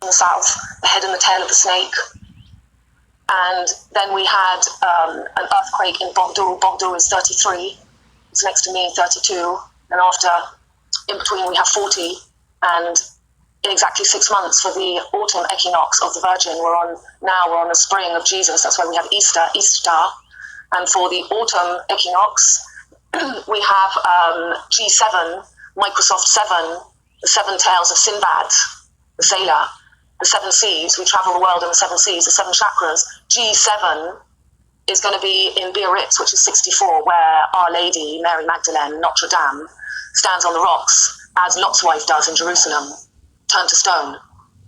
the south, the head and the tail of the snake. And then we had an earthquake in Bordeaux. Bordeaux is 33. It's next to me, 32. And after, in between, we have 40. And in exactly 6 months for the autumn equinox of the Virgin, we're on the spring of Jesus. That's why we have Easter. And for the autumn equinox, we have G7, Microsoft 7, the 7 tails of Sinbad, the sailor, the 7 seas. We travel the world in the 7 seas, the 7 chakras. G7 is going to be in Biarritz, which is 64, where Our Lady, Mary Magdalene, Notre Dame, stands on the rocks, as Lot's wife does in Jerusalem, turned to stone.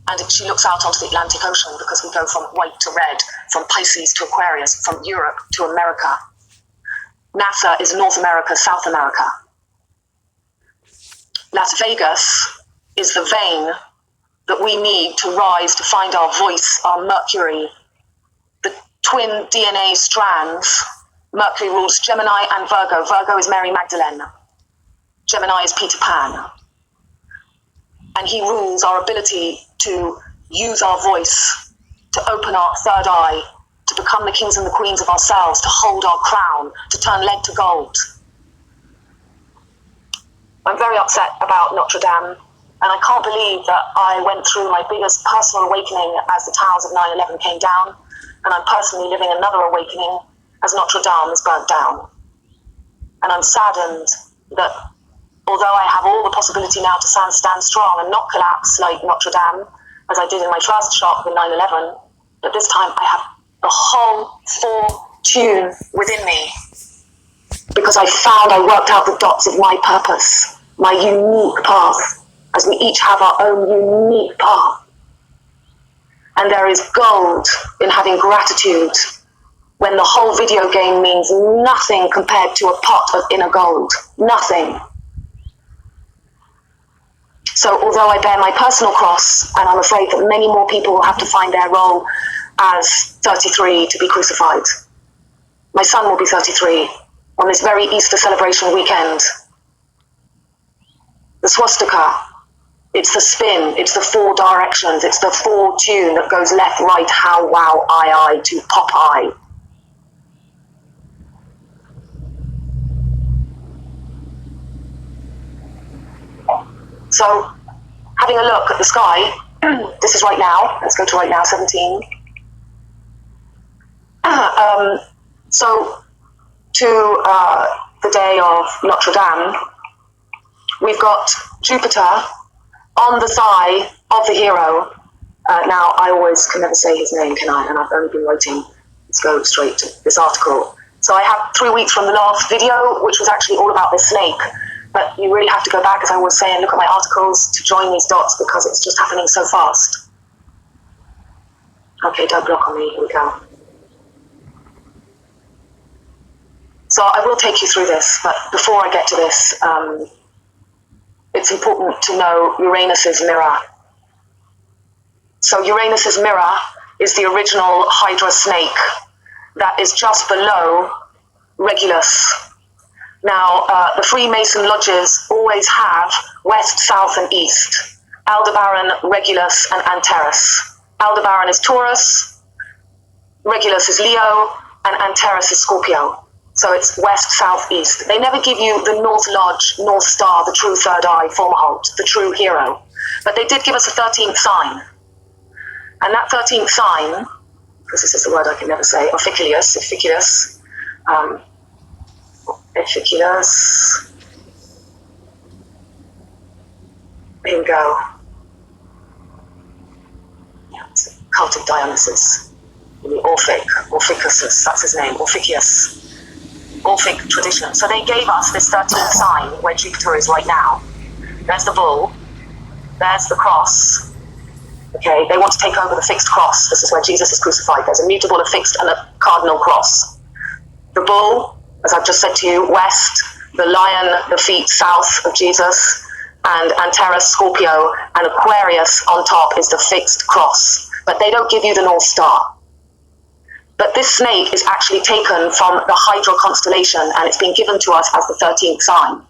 And she looks out onto the Atlantic Ocean, because we go from white to red, from Pisces to Aquarius, from Europe to America. NASA is North America, South America. Las Vegas is the vein that we need to rise, to find our voice, our Mercury. The twin DNA strands, Mercury rules Gemini and Virgo. Virgo is Mary Magdalene. Gemini is Peter Pan. And he rules our ability to use our voice, to open our third eye, to become the kings and the queens of ourselves, to hold our crown, to turn lead to gold. I'm very upset about Notre Dame, and I can't believe that I went through my biggest personal awakening as the towers of 9/11 came down, and I'm personally living another awakening as Notre Dame is burnt down. And I'm saddened that although I have all the possibility now to stand strong and not collapse like Notre Dame, as I did in my first shock in 9/11, but this time I have the whole fortune within me, because I worked out the dots of my purpose, my unique path, as we each have our own unique path. And there is gold in having gratitude when the whole video game means nothing compared to a pot of inner gold. Nothing. So although I bear my personal cross, and I'm afraid that many more people will have to find their role as 33 to be crucified, my son will be 33 on this very Easter celebration weekend. The swastika, it's the spin, it's the 4 directions, it's the 4 tune that goes left, right, how, wow, I, to pop, I. So, having a look at the sky, this is right now, let's go to right now, 17. So, to the day of Notre Dame, we've got Jupiter on the thigh of the hero. Now, I always can never say his name, can I? And I've only been waiting. Let's go straight to this article. So I have 3 weeks from the last video, which was actually all about this snake. But you really have to go back, as I always say, and look at my articles to join these dots, because it's just happening so fast. Okay, don't block on me. Here we go. So I will take you through this, but before I get to this, it's important to know Uranus's mirror. So Uranus's mirror is the original Hydra snake that is just below Regulus. Now, the Freemason lodges always have west, south, and east. Aldebaran, Regulus, and Antares. Aldebaran is Taurus, Regulus is Leo, and Antares is Scorpio. So it's west, south, east. They never give you the North Lodge, North Star, the true third eye, Formerholt, the true hero. But they did give us a 13th sign. And that 13th sign, because this is the word I can never say, Officulus, here we go. Yeah, it's a cult of Dionysus. Orphicusus, that's his name, Orphiceus. Orphic tradition. So they gave us this 13th sign where Jupiter is right now. There's the bull, there's the cross. Okay, they want to take over the fixed cross. This is where Jesus is crucified. There's a mutable, a fixed, and a cardinal cross. The bull, as I've just said to you, west, the lion, the feet south of Jesus, and Antares, Scorpio, and Aquarius on top is the fixed cross. But they don't give you the North Star. But this snake is actually taken from the Hydra constellation, and it's been given to us as the 13th sign.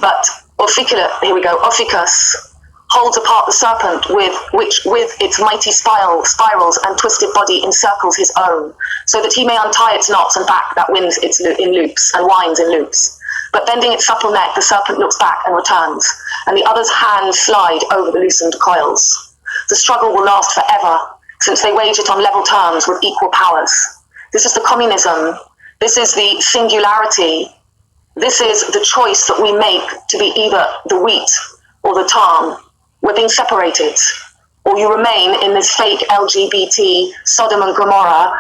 But Ophiculus, here we go, Ophicus, holds apart the serpent which with its mighty spirals and twisted body encircles his own, so that he may untie its knots and back that winds in loops and winds in loops. But bending its supple neck, the serpent looks back and returns, and the other's hands slide over the loosened coils. The struggle will last forever, since they wage it on level terms with equal powers. This is the communism. This is the singularity. This is the choice that we make to be either the wheat or the tarn. We're being separated, or you remain in this fake LGBT Sodom and Gomorrah,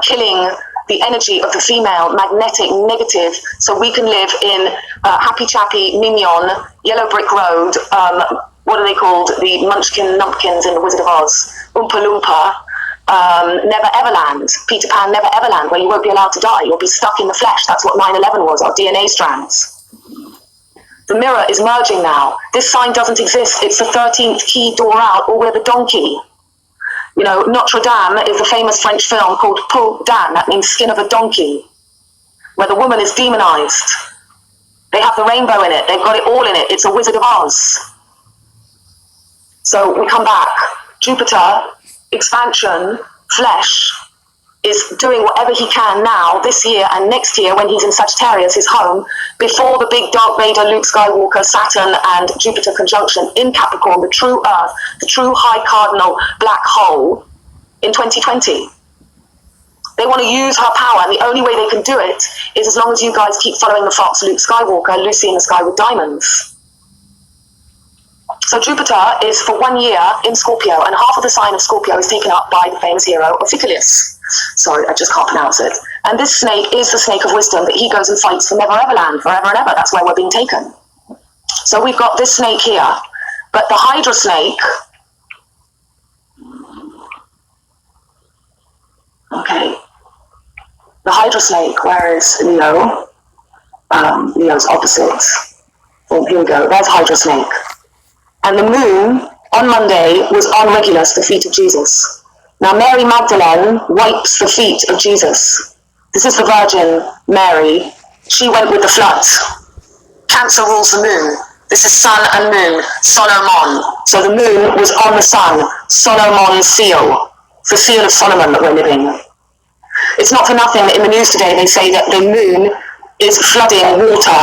killing the energy of the female, magnetic, negative, so we can live in happy chappy, mignon, yellow brick road, what are they called? The Munchkin Numpkins in the Wizard of Oz, Oompa Loompa, Never Everland, Peter Pan Never Everland, where you won't be allowed to die, you'll be stuck in the flesh. That's what 9/11 was, our DNA strands. The mirror is merging now. This sign doesn't exist. It's the 13th key door out, or we're the donkey. You know, Notre Dame is a famous French film called Peau d'Âne, that means skin of a donkey, where the woman is demonized. They have the rainbow in it. They've got it all in it. It's a Wizard of Oz. So we come back. Jupiter, expansion, flesh, is doing whatever he can now, this year and next year, when he's in Sagittarius, his home, before the big Darth Vader, Luke Skywalker, Saturn and Jupiter conjunction in Capricorn, the true Earth, the true high cardinal black hole in 2020. They want to use her power, and the only way they can do it is as long as you guys keep following the fox, Luke Skywalker, Lucy in the Sky with Diamonds. So Jupiter is for 1 year in Scorpio, and half of the sign of Scorpio is taken up by the famous hero Ophiuchus. Sorry, I just can't pronounce it. And this snake is the snake of wisdom that he goes and fights for Never Everland, forever and ever. That's where we're being taken. So we've got this snake here, but the Hydra snake, okay, the Hydra snake, where is Leo? Leo's opposite. Oh, here we go, there's Hydra snake. And the moon on Monday was on Regulus, the feet of Jesus. Now Mary Magdalene wipes the feet of Jesus. This is the Virgin Mary. She went with the flood. Cancer rules the moon. This is sun and moon, Solomon. So the moon was on the sun, Solomon's seal, the seal of Solomon that we're living. It's not for nothing that in the news today they say that the moon is flooding water,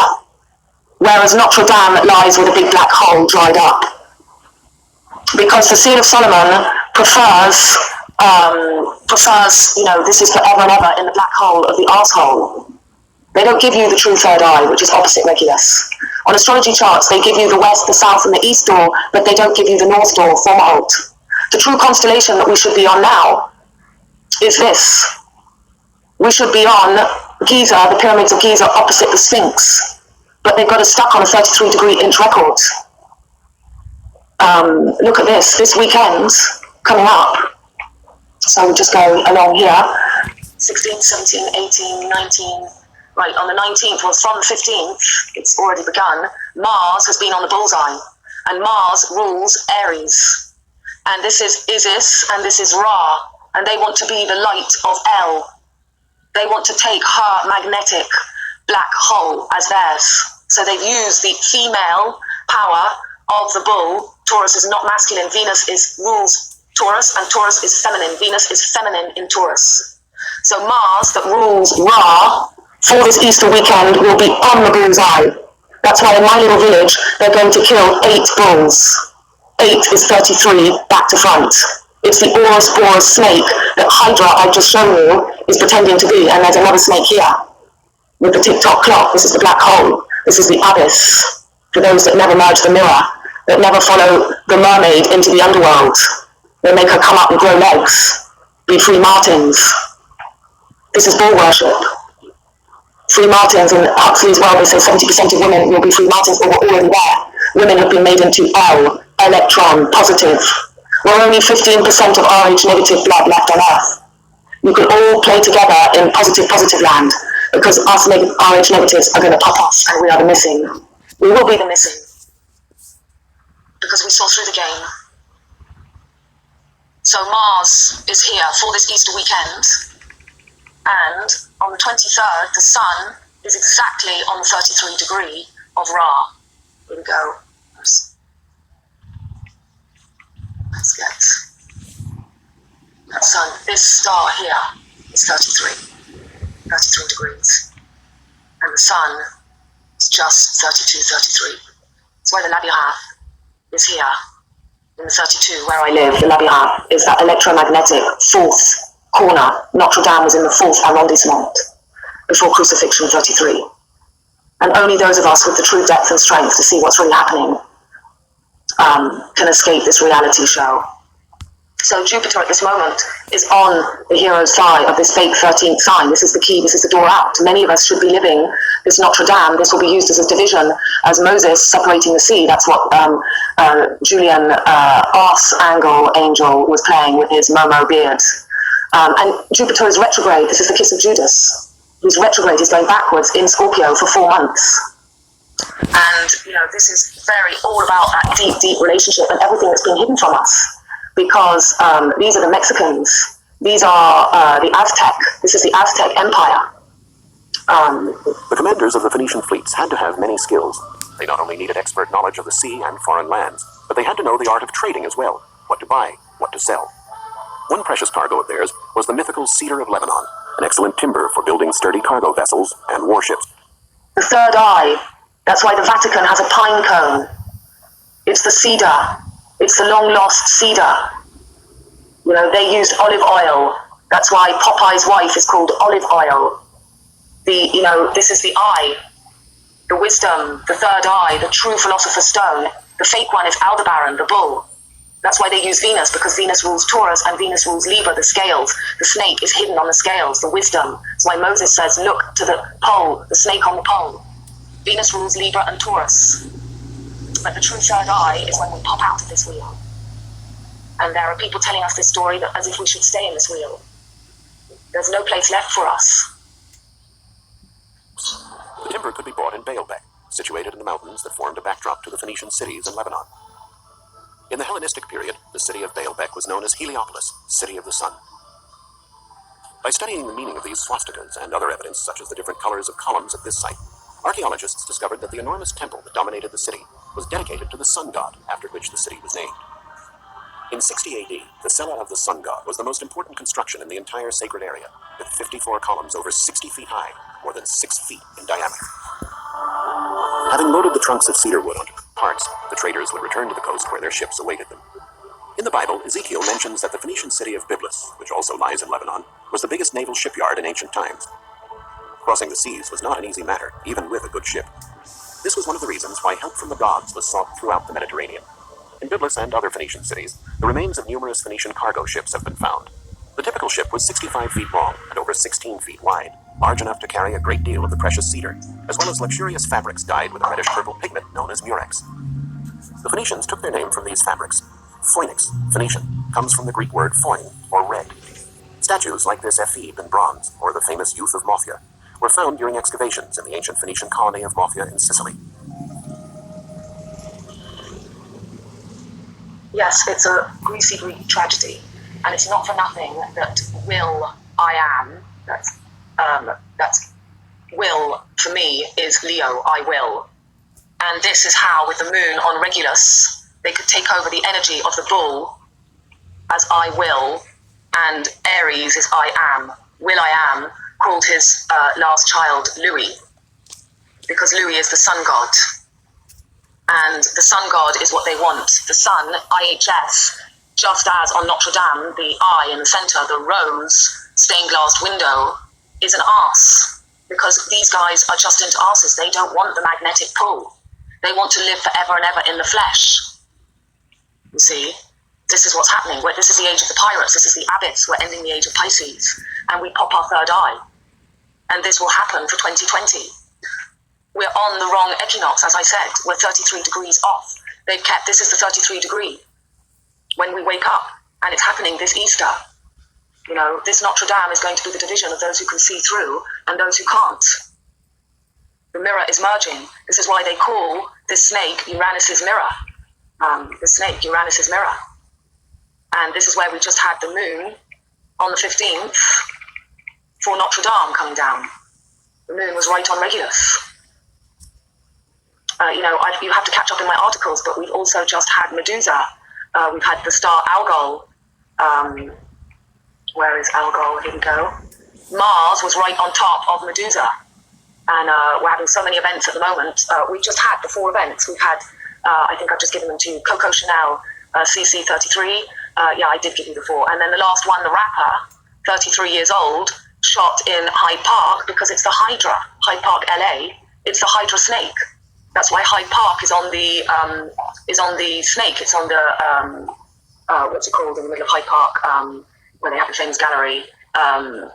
whereas Notre Dame lies with a big black hole dried up. Because the seal of Solomon prefers, you know, this is forever and ever in the black hole of the arsehole. They don't give you the true third eye, which is opposite Regulus. On astrology charts, they give you the west, the south, and the east door, but they don't give you the north door, Fomalhaut. The true constellation that we should be on now is this. We should be on Giza, the pyramids of Giza, opposite the Sphinx. But they've got us stuck on a 33-degree inch record. Look at this weekend coming up. So we'll just go along here. 16, 17, 18, 19. Right, on the 19th, well, from the 15th, it's already begun. Mars has been on the bullseye. And Mars rules Aries. And this is Isis and this is Ra. And they want to be the light of El. They want to take her magnetic black hole as theirs. So they've used the female power of the bull. Taurus is not masculine. Venus rules Taurus, and Taurus is feminine. Venus is feminine in Taurus. So Mars, that rules Ra, for this Easter weekend will be on the bullseye. That's why in my little village, they're going to kill 8 bulls. 8 is 33, back to front. It's the Ouroboros snake that Hydra I've just shown you is pretending to be, and there's another snake here with the tick-tock clock. This is the black hole. This is the abyss. For those that never merge the mirror, that never follow the mermaid into the underworld. They make her come up and grow legs, be free martins. This is bull worship. Free martins, in Huxley's world, they say 70% of women will be free martins, but we're already there. Women have been made into L, electron, positive. We're only 15% of RH negative blood left on Earth. You can all play together in positive land, because us RH negatives are going to pop us, and we are the missing. We will be the missing, because we saw through the game. So Mars is here for this Easter weekend, and on the 23rd, the Sun is exactly on the 33 degree of Ra. Here we go. Oops. Let's get that sun. This star here is 33 degrees. And the sun is just 32, 33. That's why the labyrinth is here. In the 32, where I live, the labyrinth is that electromagnetic fourth corner. Notre Dame was in the fourth arrondissement before crucifixion 33. And only those of us with the true depth and strength to see what's really happening can escape this reality show. So Jupiter at this moment is on the hero's thigh of this fake 13th sign. This is the key, this is the door out. Many of us should be living this Notre Dame. This will be used as a division, as Moses separating the sea. That's what Julian arse angle angel was playing with his Momo beard. And Jupiter is retrograde. This is the kiss of Judas. He's retrograde, he's going backwards in Scorpio for 4 months. And, this is very all about that deep, deep relationship and everything that's been hidden from us. Because these are the Mexicans, these are the Aztec, this is the Aztec Empire. The commanders of the Phoenician fleets had to have many skills. They not only needed expert knowledge of the sea and foreign lands, but they had to know the art of trading as well, what to buy, what to sell. One precious cargo of theirs was the mythical cedar of Lebanon, an excellent timber for building sturdy cargo vessels and warships. The third eye, that's why the Vatican has a pine cone. It's the cedar. It's the long-lost cedar. They used olive oil. That's why Popeye's wife is called olive oil. This is the eye, the wisdom, the third eye, the true philosopher's stone. The fake one is Aldebaran, the bull. That's why they use Venus, because Venus rules Taurus and Venus rules Libra, the scales. The snake is hidden on the scales, the wisdom. That's why Moses says, look to the pole, the snake on the pole. Venus rules Libra and Taurus. But the true third eye is when we pop out of this wheel. And there are people telling us this story that as if we should stay in this wheel. There's no place left for us. The timber could be bought in Baalbek, situated in the mountains that formed a backdrop to the Phoenician cities in Lebanon. In the Hellenistic period, the city of Baalbek was known as Heliopolis, City of the Sun. By studying the meaning of these swastikas and other evidence, such as the different colors of columns at this site, archaeologists discovered that the enormous temple that dominated the city was dedicated to the sun god, after which the city was named. In 60 AD, the Cella of the sun god was the most important construction in the entire sacred area, with 54 columns over 60 feet high, more than 6 feet in diameter. Having loaded the trunks of cedar wood onto carts, the traders would return to the coast where their ships awaited them. In the Bible, Ezekiel mentions that the Phoenician city of Byblos, which also lies in Lebanon, was the biggest naval shipyard in ancient times. Crossing the seas was not an easy matter, even with a good ship. This was one of the reasons why help from the gods was sought throughout the Mediterranean. In Byblos and other Phoenician cities, the remains of numerous Phoenician cargo ships have been found. The typical ship was 65 feet long and over 16 feet wide, large enough to carry a great deal of the precious cedar, as well as luxurious fabrics dyed with a reddish-purple pigment known as murex. The Phoenicians took their name from these fabrics. Phoenix, Phoenician, comes from the Greek word phoin, or red. Statues like this ephebe in bronze, or the famous youth of Mothia, were found during excavations in the ancient Phoenician colony of Mothia in Sicily. Yes, it's a greasy Greek tragedy, and it's not for nothing that will I am, that's will for me is Leo, I will. And this is how, with the moon on Regulus, they could take over the energy of the bull as I will, and Aries is I am. Will I am called his last child Louis, because Louis is the sun god. And the sun god is what they want. The sun, IHS, just as on Notre Dame, the eye in the center, the rose stained glass window, is an arse. Because these guys are just into arses. They don't want the magnetic pull. They want to live forever and ever in the flesh. You see, this is what's happening. This is the age of the pirates. This is the abyss. We're ending the age of Pisces. And we pop our third eye. And this will happen for 2020. We're on the wrong equinox, as I said. We're 33 degrees off. They've kept, this is the 33 degree. When we wake up, and it's happening this Easter. This Notre Dame is going to be the division of those who can see through and those who can't. The mirror is merging. This is why they call this snake Uranus's mirror. The snake, Uranus's mirror. And this is where we just had the moon on the 15th for Notre Dame coming down. The moon was right on Regulus. You have to catch up in my articles, but we've also just had Medusa We've had the star Algol. Where is Algol? Here we go. Mars was right on top of Medusa. And we're having so many events at the moment. We've just had the 4 events. We've had, I think I've just given them to you, Coco Chanel, CC33. Yeah, I did give you the 4. And then the last one, the rapper, 33 years old, shot in Hyde Park because it's the Hydra. Hyde Park, LA. It's the Hydra snake. That's why Hyde Park is on the snake. It's on the what's it called in the middle of Hyde Park, where they have the famous gallery. I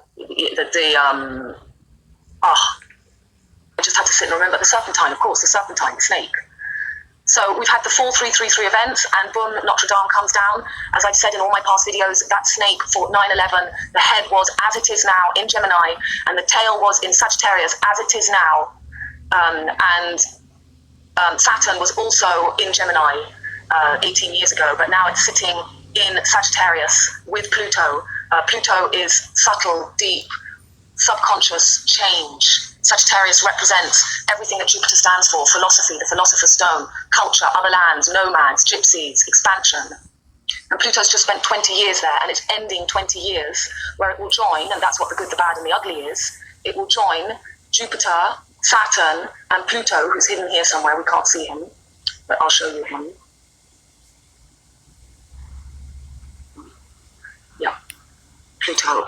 just had to sit and remember the serpentine, of course, the serpentine, the snake. So we've had the 4 3-3-3 events, and boom, Notre Dame comes down. As I've said in all my past videos, that snake for 9/11, the head was as it is now in Gemini, and the tail was in Sagittarius as it is now. Saturn was also in Gemini 18 years ago, but now it's sitting in Sagittarius with Pluto. Pluto is subtle, deep, subconscious change. Sagittarius represents everything that Jupiter stands for: philosophy, the philosopher's stone, culture, other lands, nomads, gypsies, expansion. And Pluto's just spent 20 years there, and it's ending 20 years where it will join, and that's what the good, the bad, and the ugly is. It will join Jupiter, Saturn, and Pluto, who's hidden here somewhere. We can't see him, but I'll show you him. Yeah, Pluto.